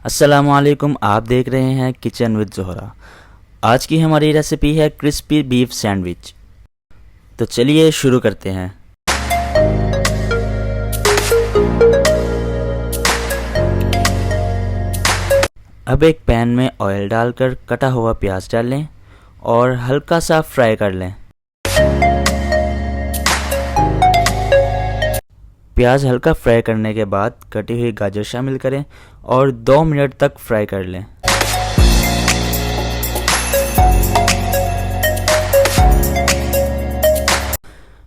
अस्सलामुअलैकुम, आप देख रहे हैं किचन विद ज़ोहरा। आज की हमारी रेसिपी है क्रिस्पी बीफ सैंडविच। तो चलिए शुरू करते हैं। अब एक पैन में ऑयल डालकर कटा हुआ प्याज डाल लें और हल्का सा फ्राई कर लें। प्याज हल्का फ्राई करने के बाद कटी हुई गाजर शामिल करें और 2 मिनट तक फ्राई कर लें।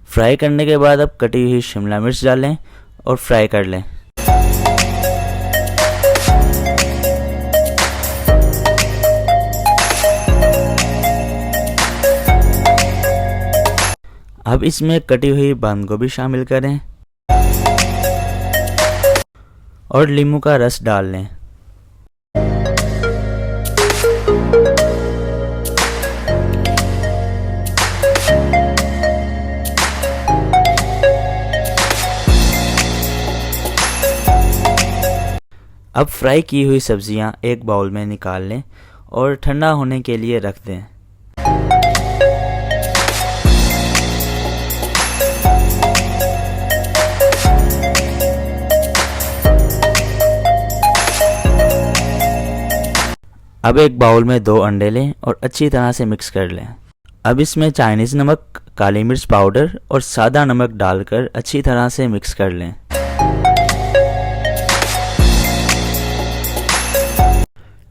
फ्राई करने के बाद अब कटी हुई शिमला मिर्च डालें और फ्राई कर लें। अब इसमें कटी हुई बंद गोभी शामिल करें और नींबू का रस डाल लें। अब फ्राई की हुई सब्जियां एक बाउल में निकाल लें और ठंडा होने के लिए रख दें। अब एक बाउल में 2 अंडे लें और अच्छी तरह से मिक्स कर लें। अब इसमें चाइनीज़ नमक, काली मिर्च पाउडर और सादा नमक डालकर अच्छी तरह से मिक्स कर लें।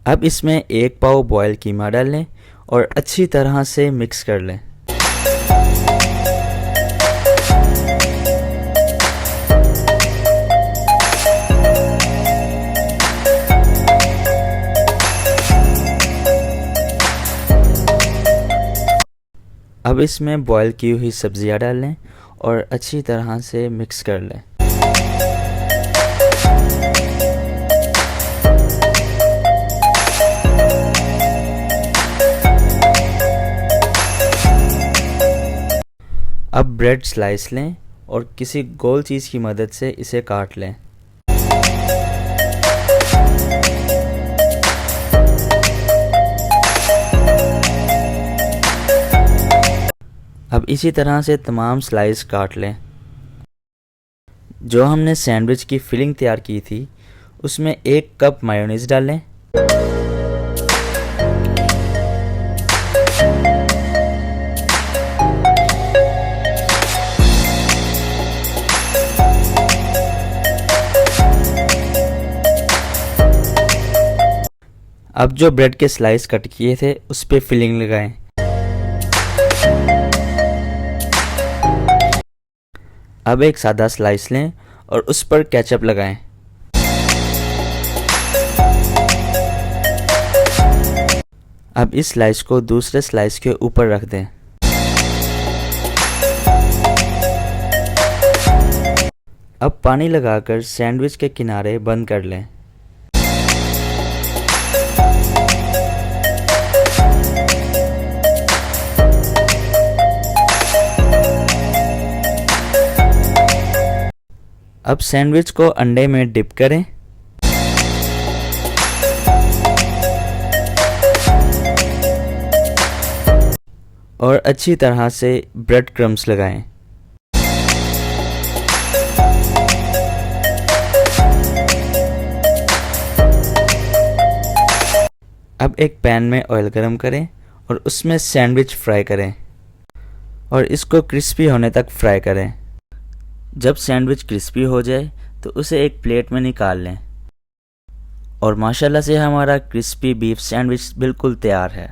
अब इसमें 1 पाव बॉयल कीमा डाल लें और अच्छी तरह से मिक्स कर लें। अब इसमें बॉयल की हुई सब्जियां डाल लें और अच्छी तरह से मिक्स कर लें। अब ब्रेड स्लाइस लें और किसी गोल चीज़ की मदद से इसे काट लें। अब इसी तरह से तमाम स्लाइस काट लें। जो हमने सैंडविच की फिलिंग तैयार की थी उसमें 1 कप मायोनीज़ डालें। अब जो ब्रेड के स्लाइस कट किए थे उस पे फिलिंग लगाएं। अब एक सादा स्लाइस लें और उस पर केचप लगाएं। अब इस स्लाइस को दूसरे स्लाइस के ऊपर रख दें। अब पानी लगाकर सैंडविच के किनारे बंद कर लें। अब सैंडविच को अंडे में डिप करें। और अच्छी तरह से ब्रेड क्रम्स लगाएं। अब एक पैन में ऑयल गरम करें और उसमें सैंडविच फ्राई करें और इसको क्रिस्पी होने तक फ्राई करें। जब सैंडविच क्रिस्पी हो जाए तो उसे एक प्लेट में निकाल लें और माशाल्लाह से हमारा क्रिस्पी बीफ सैंडविच बिल्कुल तैयार है।